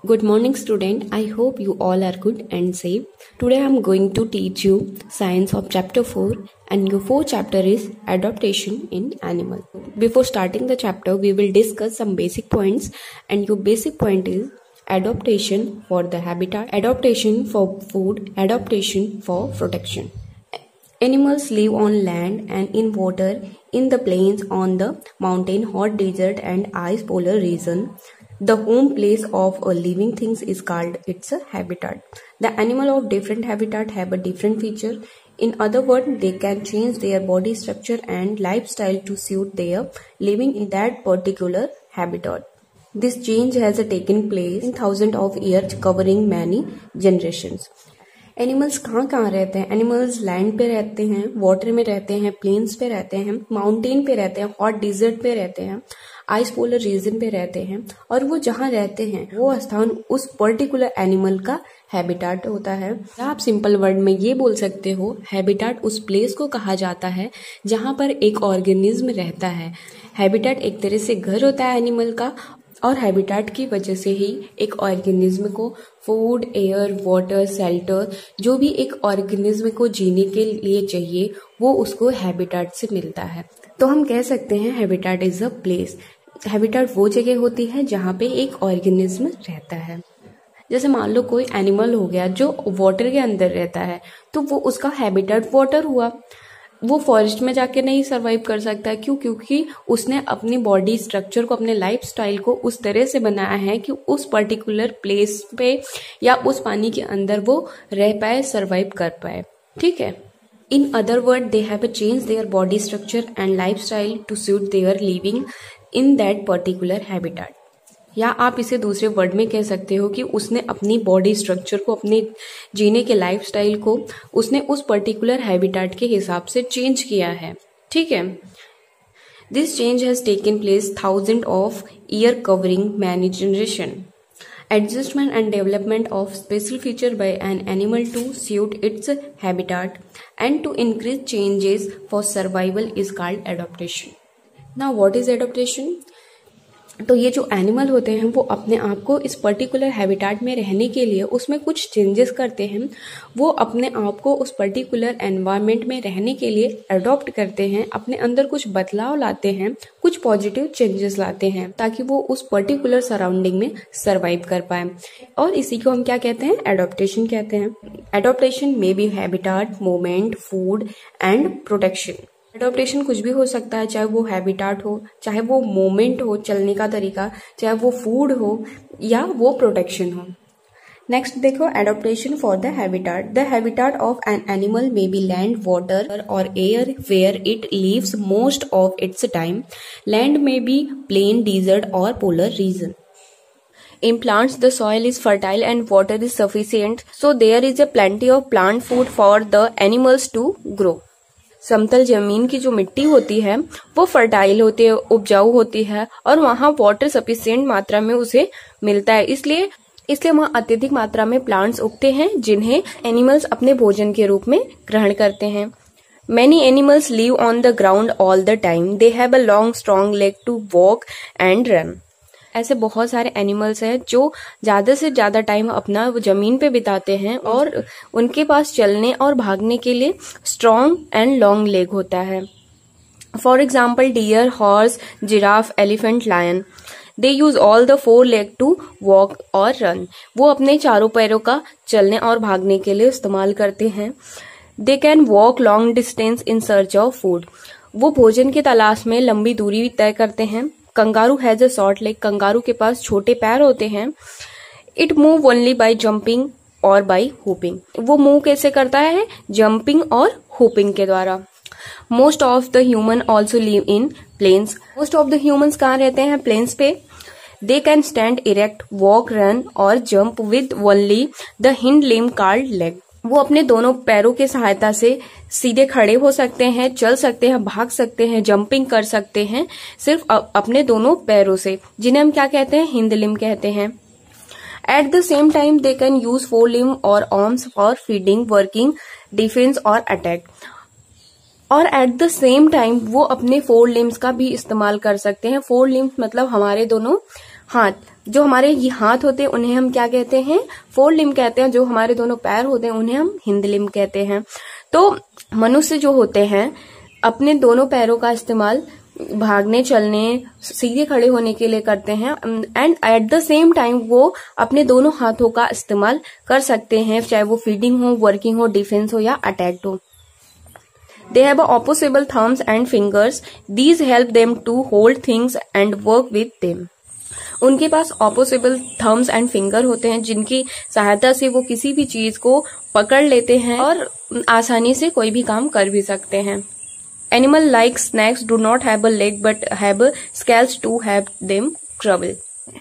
Good morning student, I hope you all are good and safe. Today I am going to teach you science of chapter 4 and your 4th chapter is adaptation in animal. Before starting the chapter we will discuss some basic points and your basic point is adaptation for the habitat, adaptation for food, adaptation for protection. Animals live on land and in water, in the plains, on the mountain, hot desert and ice polar region. The home place of a living things is called its habitat. The animal of different habitat have a different feature. In other words, they can change their body structure and lifestyle to suit their living in that particular habitat. This change has taken place in thousands of years covering many generations. Animals कहाँ रहते हैं? Animals land पे रहते हैं, water में रहते हैं, plains पे रहते हैं, माउंटेन पे रहते हैं, हॉट डिजर्ट पे रहते हैं, आइस पोलर रीजन पे रहते हैं और वो जहाँ रहते हैं वो स्थान उस पर्टिकुलर एनिमल का हैबिटाट होता है। आप सिंपल वर्ड में ये बोल सकते हो, हैबिटाट उस प्लेस को कहा जाता है जहाँ पर एक ऑर्गेनिज्म रहता है। हैबिटाट एक तरह से घर होता है एनिमल का और हैबिटाट की वजह से ही एक ऑर्गेनिज्म को फूड, एयर, वाटर, शेल्टर जो भी एक ऑर्गेनिज्म को जीने के लिए चाहिए वो उसको हैबिटाट से मिलता है। तो हम कह सकते हैं habitat is a place. Habitat वो जगह होती है जहाँ पे एक ऑर्गेनिज्म रहता है। जैसे मान लो कोई एनिमल हो गया जो वाटर के अंदर रहता है तो वो उसका हैबिटाट वाटर हुआ। वो फॉरेस्ट में जाके नहीं सरवाइव कर सकता है। क्यों? क्योंकि उसने अपनी बॉडी स्ट्रक्चर को, अपने लाइफ स्टाइल को उस तरह से बनाया है कि उस पर्टिकुलर प्लेस पे या उस पानी के अंदर वो रह पाए, सरवाइव कर पाए। ठीक है। In other word they have change their body structure and lifestyle to suit their living in that particular habitat. या आप इसे दूसरे वर्ड में कह सकते हो कि उसने अपनी बॉडी स्ट्रक्चर को, अपने जीने के लाइफ स्टाइल को उसने उस पर्टिकुलर हैबिटाट के हिसाब से चेंज किया है। ठीक है। This change has taken place thousand of year covering many generation. Adjustment and development of special feature by an animal to suit its habitat and to increase changes for survival is called adaptation. Now what is adaptation? तो ये जो animal होते हैं वो अपने आप को इस पर्टिकुलर हैबिटाट में रहने के लिए उसमें कुछ चेंजेस करते हैं। वो अपने आप को उस पर्टिकुलर एनवायरनमेंट में रहने के लिए अडॉप्ट करते हैं, अपने अंदर कुछ बदलाव लाते हैं, कुछ पॉजिटिव चेंजेस लाते हैं ताकि वो उस पर्टिकुलर सराउंडिंग में सरवाइव कर पाए। और इसी को हम क्या कहते हैं? एडॉप्टेशन कहते हैं। एडॉप्टेशन में by habitat, movement, food and protection. Adaptation कुछ भी हो सकता है, चाहे वो हैबिटाट हो, चाहे वो मूवमेंट हो, चलने का तरीका, चाहे वो फूड हो या वो प्रोटेक्शन हो। नेक्स्ट देखो, adaptation for the habitat. The habitat of an animal may be land, water और air where it lives most of its time. Land may be plain, desert और polar region. In plants, the soil is fertile and water is sufficient, so there is a plenty of plant food for the animals to grow. समतल जमीन की जो मिट्टी होती है वो fertile होती है, उपजाऊ होती है और वहाँ वाटर सफिशिएंट मात्रा में उसे मिलता है। इसलिए वहाँ अत्यधिक मात्रा में प्लांट्स उगते हैं जिन्हें एनिमल्स अपने भोजन के रूप में ग्रहण करते हैं। Many animals live on the ground all the time. They have a long, strong leg to walk and run. ऐसे बहुत सारे एनिमल्स हैं जो ज्यादा से ज्यादा टाइम अपना जमीन पे बिताते हैं और उनके पास चलने और भागने के लिए स्ट्रॉन्ग एंड लॉन्ग लेग होता है। For example deer, horse, giraffe, elephant, lion. They use all the 4 leg to walk और रन। वो अपने चारों पैरों का चलने और भागने के लिए इस्तेमाल करते हैं। They can walk long distance in search of food. वो भोजन की तलाश में लंबी दूरी तय करते हैं। Kangaroo has a short leg. Kangaroo के पास छोटे पैर होते हैं। It move only by jumping और बाय हुपिंग। वो मूव कैसे करता है? जंपिंग और हुपिंग के द्वारा। Most of the human also live in plains. Most of the humans कहाँ रहते हैं? प्लेन्स पे। They can stand erect, walk, run और jump with only the hind limb called leg. वो अपने दोनों पैरों की सहायता से सीधे खड़े हो सकते हैं, चल सकते हैं, भाग सकते हैं, जंपिंग कर सकते हैं सिर्फ अपने दोनों पैरों से, जिन्हें हम क्या कहते हैं? हिंद लिम्ब कहते हैं। At the same time they can use 4 limb और arms for feeding, working, defence और अटैक। और एट द सेम टाइम वो अपने 4 लिम्ब्स का भी इस्तेमाल कर सकते हैं। 4 लिम्ब्स मतलब हमारे दोनों हाथ जो हमारे ये हाथ होते हैं उन्हें हम क्या कहते हैं, फोर लिम्ब कहते हैं। जो हमारे दोनों पैर होते हैं उन्हें हम हिंद लिम्ब कहते हैं। तो मनुष्य जो होते हैं अपने दोनों पैरों का इस्तेमाल भागने, चलने, सीधे खड़े होने के लिए करते हैं and eight the same time वो अपने दोनों हाथों का इस्तेमाल कर सकते हैं, चाहे वो फीडिंग हो, वर्किंग हो, डिफेंस हो या अटैक हो। They have opposable thumbs and fingers. These help them to hold things and work with them. उनके पास ऑपोसिबल थम्स एंड फिंगर होते हैं जिनकी सहायता से वो किसी भी चीज को पकड़ लेते हैं और आसानी से कोई भी काम कर भी सकते हैं। Animal like snakes do not have a leg but have scales to help them travel.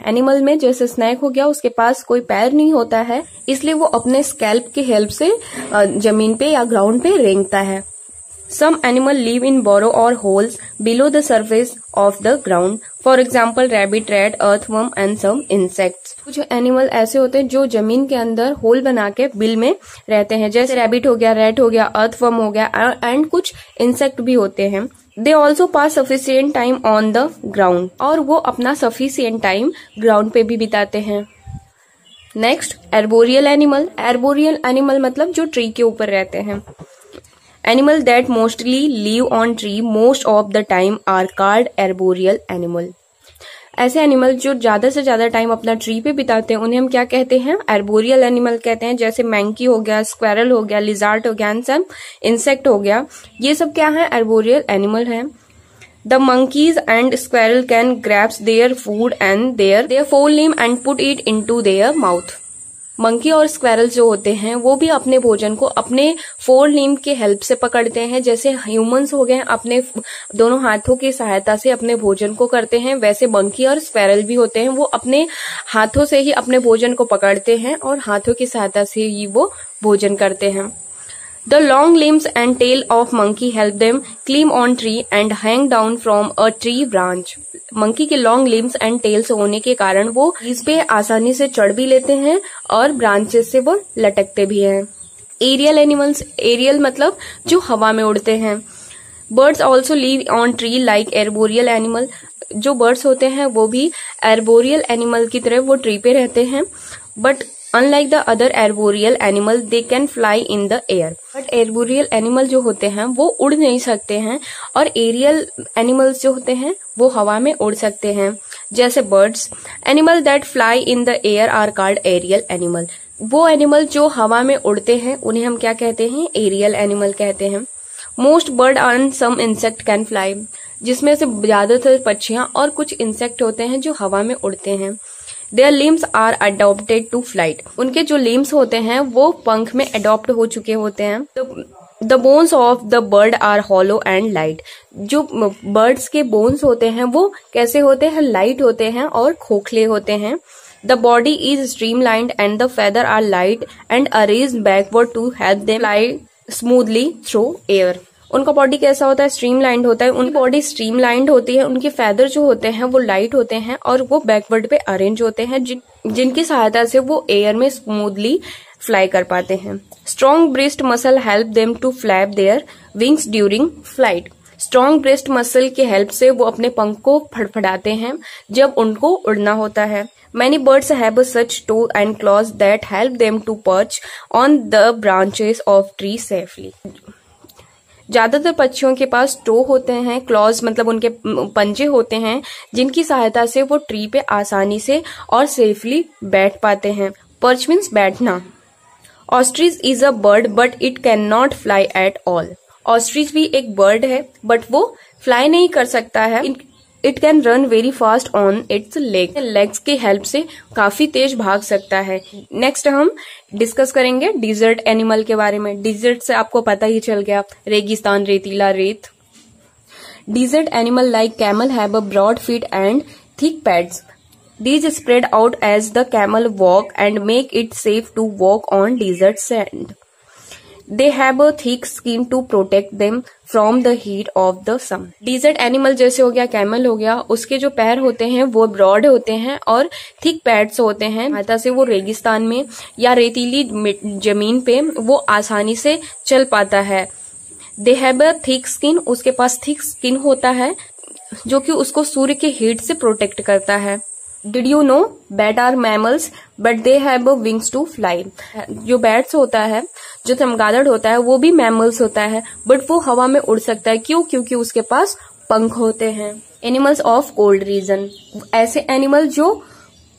Animal में जैसे स्नैक हो गया उसके पास कोई पैर नहीं होता है, इसलिए वो अपने स्कैल्प की हेल्प से जमीन पे या ग्राउंड पे रेंगता है। Some animal live in burrow or holes below the surface of the ground. For example, rabbit, rat, earthworm and some insects. कुछ एनिमल ऐसे होते हैं जो जमीन के अंदर होल बना के बिल में रहते हैं, जैसे रैबिट हो गया, रैट हो गया, अर्थवर्म हो गया एंड कुछ इंसेक्ट भी होते हैं। They also pass sufficient time on the ground. और वो अपना sufficient time ग्राउंड पे भी बिताते हैं। Next, arboreal animal. Arboreal animal मतलब जो ट्री के ऊपर रहते हैं। Animal that mostly live on tree most of the time are called arboreal animal. ऐसे एनिमल जो ज्यादा से ज्यादा टाइम अपना ट्री पे बिताते हैं उन्हें हम क्या कहते हैं, एर्बोरियल एनिमल कहते हैं। जैसे मैंकी हो गया, स्क्वेरल हो गया, लिजार्ड हो गया, सब इंसेक्ट हो गया, ये सब क्या है, एर्बोरियल एनिमल है। The monkeys and squirrel can grasp their food and their forelimb and put it into their mouth. Monkey और स्क्वेरल जो होते हैं वो भी अपने भोजन को अपने फोर लिम्ब के हेल्प से पकड़ते हैं। जैसे ह्यूमंस हो गए अपने दोनों हाथों की सहायता से अपने भोजन को करते हैं, वैसे मंकी और स्क्वेरल भी होते हैं, वो अपने हाथों से ही अपने भोजन को पकड़ते हैं और हाथों की सहायता से ही वो भोजन करते हैं। The long limbs and tail of monkey help them climb on tree and hang down from a tree branch. Monkey के लॉन्ग लिम्स एंड टेल्स होने के कारण वो इस पे आसानी से चढ़ भी लेते हैं और ब्रांचेस से वो लटकते भी हैं। एरियल एनिमल्स, एरियल मतलब जो हवा में उड़ते हैं। Birds also live on tree like arboreal animal. जो बर्ड्स होते हैं वो भी एर्बोरियल एनिमल की तरह वो ट्री पे रहते हैं, but Unlike the other arboreal animal, they can fly in the air. But arboreal animal जो होते हैं वो उड़ नहीं सकते हैं और aerial animals जो होते हैं वो हवा में उड़ सकते हैं। जैसे birds, animal that fly in the air are called aerial animal. वो animal जो हवा में उड़ते हैं उन्हें हम क्या कहते हैं, aerial animal कहते हैं। Most bird and some insect can fly. जिसमें से ज्यादातर पक्षियां और कुछ इंसेक्ट होते हैं जो हवा में उड़ते हैं। Their limbs are adapted to flight. उनके जो limbs होते हैं वो पंख में अडॉप्ट हो चुके होते हैं। The bones of the bird are hollow and light. जो birds के bones होते हैं वो कैसे होते हैं, light होते हैं और खोखले होते हैं। The body is streamlined and the feathers are light and arranged backward to help them fly smoothly through air. उनका बॉडी कैसा होता है, स्ट्रीमलाइंड होता है। उनकी बॉडी स्ट्रीमलाइंड होती है, उनके फेदर जो होते हैं वो लाइट होते हैं और वो बैकवर्ड पे अरेंज होते हैं, जिनकी सहायता से वो एयर में स्मूथली फ्लाई कर पाते हैं। Strong breast muscle help them to flap their wings during flight. Strong breast muscle के हेल्प से वो अपने पंख को फड़फड़ाते हैं जब उनको उड़ना होता है। Many birds have such toe and claws that help them to perch on the branches of trees safely. ज्यादातर पक्षियों के पास टो होते हैं, क्लॉज मतलब उनके पंजे होते हैं, जिनकी सहायता से वो ट्री पे आसानी से और सेफली बैठ पाते हैं। पर्च मीन्स बैठना। Ostrich is a bird but it can not fly at all. Ostrich भी एक बर्ड है बट वो फ्लाई नहीं कर सकता है। It can run very fast on it's legs की हेल्प से काफी तेज भाग सकता है। नेक्स्ट हम डिस्कस करेंगे डिजर्ट एनिमल के बारे में। डिजर्ट से आपको पता ही चल गया, रेगिस्तान, रेतीला, रेत। Desert animal like camel have a broad feet and thick pads. These spread out as the camel walk and make it safe to walk on desert sand. They have a thick skin to protect them from the heat of the sun. Desert animal जैसे हो गया, camel हो गया, उसके जो पैर होते हैं वो ब्रॉड होते हैं और थिक पैड्स होते हैं। सहायता से वो रेगिस्तान में या रेतीली जमीन पे वो आसानी से चल पाता है। They have a thick skin, उसके पास थिक स्किन होता है जो कि उसको सूर्य के हीट से प्रोटेक्ट करता है। Did you know bat are mammals but they have wings to fly. जो बैट्स होता है, जो चमगादड़ होता है, वो भी मैमल्स होता है बट वो हवा में उड़ सकता है। क्यों? क्योंकि उसके पास पंख होते हैं। एनिमल्स ऑफ कोल्ड रीजन, ऐसे एनिमल जो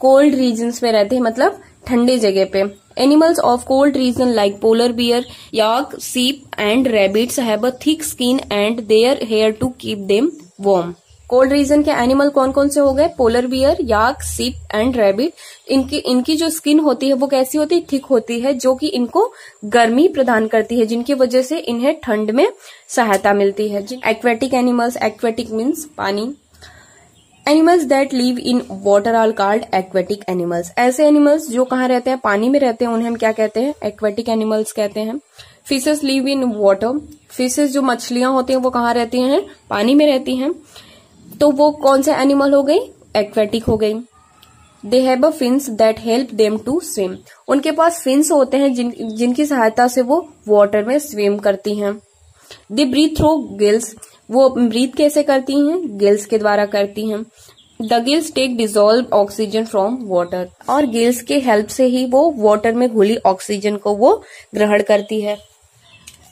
कोल्ड रीजन्स में रहते हैं, मतलब ठंडी जगह पे। Animals of cold region like polar bear, yak, sheep and rabbits have a thick skin and their hair to keep them warm. Cold region के एनिमल कौन कौन से हो गए? Polar bear, yak, sheep and rabbit. इनकी जो skin होती है वो कैसी होती है? थिक होती है, जो कि इनको गर्मी प्रदान करती है, जिनकी वजह से इन्हें ठंड में सहायता मिलती है। एक्वेटिक एनिमल्स, एक्वेटिक मीन्स पानी। Animals that live in water are called aquatic animals. ऐसे एनिमल्स जो कहाँ रहते हैं? पानी में रहते हैं, उन्हें हम क्या कहते हैं? एक्वेटिक एनिमल्स कहते हैं। Fishes live in water, fishes जो मछलियां होती हैं वो कहाँ रहती हैं? पानी में रहती हैं। तो वो कौन से एनिमल हो गई? एक्वेटिक हो गई। They have a fins that help them to swim, उनके पास फिन्स होते हैं जिनकी सहायता से वो वाटर में स्विम करती हैं। दे ब्रीथ थ्रू गिल्स, वो ब्रीथ कैसे करती हैं? गिल्स के द्वारा करती हैं। The gills take dissolve oxygen from water, और गिल्स के हेल्प से ही वो वाटर में घुली ऑक्सीजन को वो ग्रहण करती है।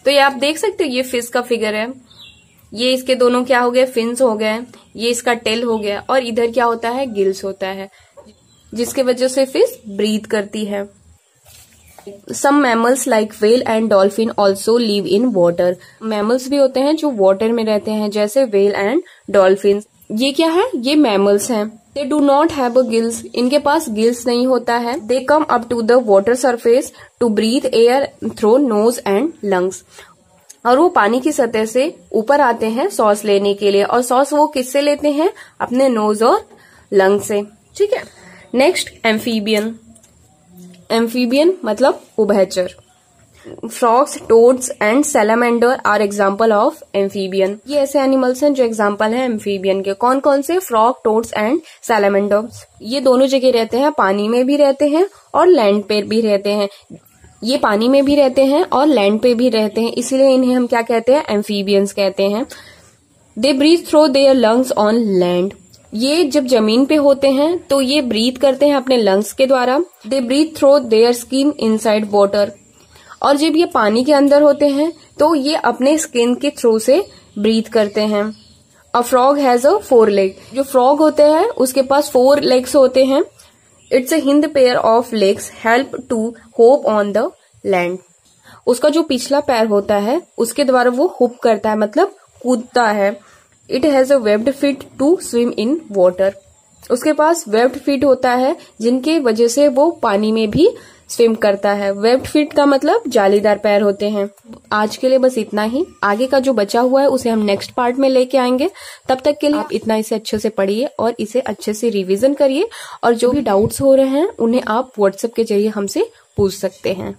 तो ये आप देख सकते हो, ये फिश का फिगर है। ये इसके दोनों क्या हो गए? फिन्स हो गए। ये इसका टेल हो गया, और इधर क्या होता है? गिल्स होता है, जिसके वजह से फिश ब्रीथ करती है। Some mammals like whale and dolphin also live in water, mammals भी होते हैं जो वाटर में रहते हैं, जैसे व्हेल एंड डॉल्फिन। ये क्या है? ये मैमल्स हैं। They do not have a gills, इनके पास गिल्स नहीं होता है। They come up to the water surface to breathe air through nose and lungs, और वो पानी की सतह से ऊपर आते हैं सांस लेने के लिए, और सांस वो किससे लेते हैं? अपने नोज और लंग से। ठीक है। Next, amphibian. एम्फीबियन मतलब उभयचर। Frogs, toads and salamander are example of amphibian. ये ऐसे एनिमल्स हैं जो एग्जाम्पल हैं एम्फीबियन के। कौन कौन से? Frog, toads and salamanders. ये दोनों जगह रहते हैं, पानी में भी रहते हैं और लैंड पे भी रहते हैं। ये पानी में भी रहते हैं और लैंड पे भी रहते हैं, इसलिए इन्हें हम क्या कहते हैं? एम्फीबियंस कहते हैं। They breathe through their lungs on land, ये जब जमीन पे होते हैं तो ये ब्रीथ करते हैं अपने लंग्स के द्वारा। They breathe through their skin inside water, और जब ये पानी के अंदर होते हैं तो ये अपने स्किन के थ्रू से ब्रीथ करते हैं। A frog has a 4 leg, जो फ्रॉग होते हैं उसके पास 4 लेग्स होते हैं। It's a hind pair of legs help to hop on the land, उसका जो पिछला पैर होता है उसके द्वारा वो हुप करता है, मतलब कूदता है। It has a webbed feet to swim in water, उसके पास वेब्ड फीट होता है जिनके वजह से वो पानी में भी स्विम करता है। वेब्ड फीट का मतलब जालीदार पैर होते हैं। आज के लिए बस इतना ही, आगे का जो बचा हुआ है उसे हम नेक्स्ट पार्ट में लेके आएंगे। तब तक के लिए आप इतना इसे अच्छे से पढ़िए और इसे अच्छे से रिवीजन करिए, और जो भी डाउट्स हो रहे हैं उन्हें आप व्हाट्सएप के जरिए हमसे पूछ सकते हैं।